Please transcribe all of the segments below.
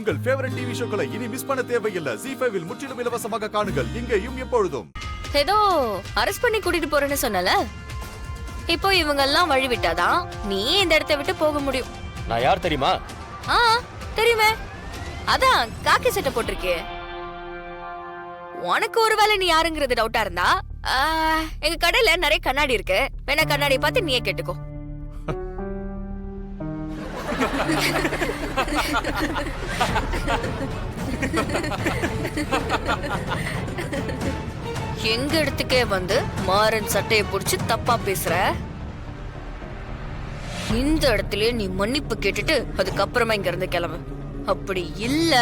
உங்கள் favourite TV ஷோக்களை இனி miss பண்ண தேவையில்லை. ZEE5 இல் முற்றிலும் இலவசமாக காணுங்கள். இங்கேயும் எப்பொழுதும். ஏதோ அரெஸ்ட் பண்ணி கூட்டிட்டு போறேன்னு சொன்னல, இப்போ இவங்க எல்லாம் வழி விட்டாதான் நீ இந்த இடத்தை விட்டு போக முடியும். நான் யார் தெரியுமா? தெரியுமே, அதான் காக்கி சட்டை போட்டிருக்கே. உனக்கு ஒருவேளை நீ யாருங்கிறது டவுட்டா இருந்தா எங்க கடையில நிறைய கண்ணாடி இருக்கு, வேணா கண்ணாடி பார்த்து நீயே கேட்டுக்கோ. எங்க இடத்துக்கே வந்து மாறன் சட்டையை புடிச்சு தப்பா பேசுற. இந்த இடத்துல நீ மன்னிப்பு கேட்டுட்டு அதுக்கப்புறமா இங்க இருந்து கிளம்பு. அப்படி இல்ல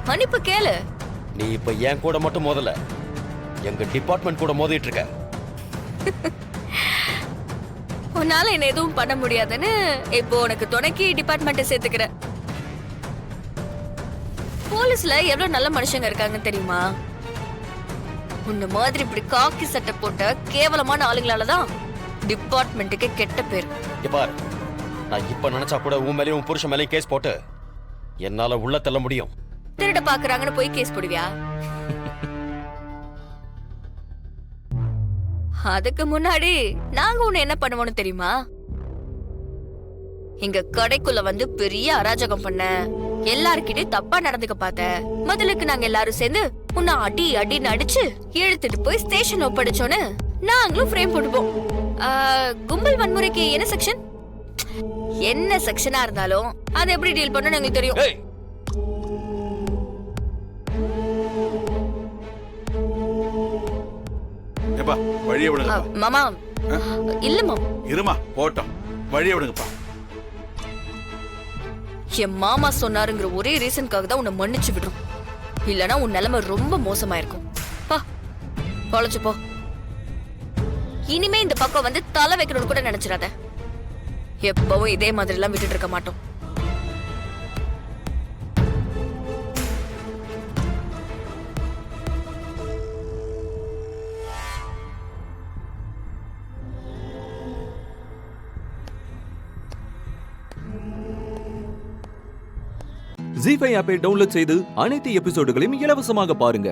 மன்னிப்பு கேளு. நீ இப்ப என் கூட மட்டும் மோதல, எங்க டிபார்ட்மெண்ட் கூட மோதிட்டு இருக்க. உன்னால என்ன எதுவும் பண்ண முடியாதுன்னு இப்போ உனக்கு துணைக்கு டிபார்ட்மெண்ட் சேர்த்துக்கிற. போலீஸ்ல எவ்வளவு நல்ல மனுஷங்க இருக்காங்க தெரியுமா? உன்ன மாதிரி இப்படி காக்கி சட்டை போட்ட கேவலமான ஆளுங்களாலதான் டிபார்ட்மெண்ட்டுக்கு கெட்ட பேர். பார், நான் இப்ப நினைச்சா கூட உன் மேலயும் உன் புருஷன் மேலயும் கேஸ் போட்டு என்னால உள்ள தள்ள முடியும். திருட பாக்குறாங்கன்னு போய் கேஸ் போடுவியா? அதுக்கு முன்னாடி நாங்க உன்னை என்ன பண்ணுவோம்னு தெரியுமா? எங்க கடைக்குள்ள வந்து பெரிய அராஜகம் பண்ண, எல்லார்கிட்டயும் தப்பா நடந்துக்க பார்த்த. முதலுக்கு நாங்க எல்லாரும் சேர்ந்து உன்னை அடி அடின்னு அடிச்சு இழுத்துட்டு போய் ஸ்டேஷன் ஒப்படைச்சோன்னு நாங்களும் ஃப்ரேம் போட்டுப்போம். கும்பல் வன்முறைக்கு என்ன செக்ஷன், என்ன செக்ஷனா இருந்தாலும் அதை எப்படி டீல் பண்ணணும் எங்களுக்கு தெரியும். வழியை விடுங்க மாமா. இல்லம்மா, இருமா போட்டோம், வழியை விடுங்கப்பா. என் மாமா சொன்னாருங்கிற ஒரே ரீசனுக்காக தான் உன்னை மன்னிச்சு விடுறோம். இல்லனா உன் நிலைமை ரொம்ப மோசமா இருக்கும். பா, பொழைச்சு போ. இனிமே இந்த பக்கம் வந்து தலை வைக்கணும்னு கூட நினைச்சிடாத. எப்பவும் இதே மாதிரி எல்லாம் விட்டுட்டு இருக்க மாட்டோம். ZEE5 ஆப்பை டவுன்லோட் செய்து அனைத்து எபிசோடுகளையும் இலவசமாக பாருங்க.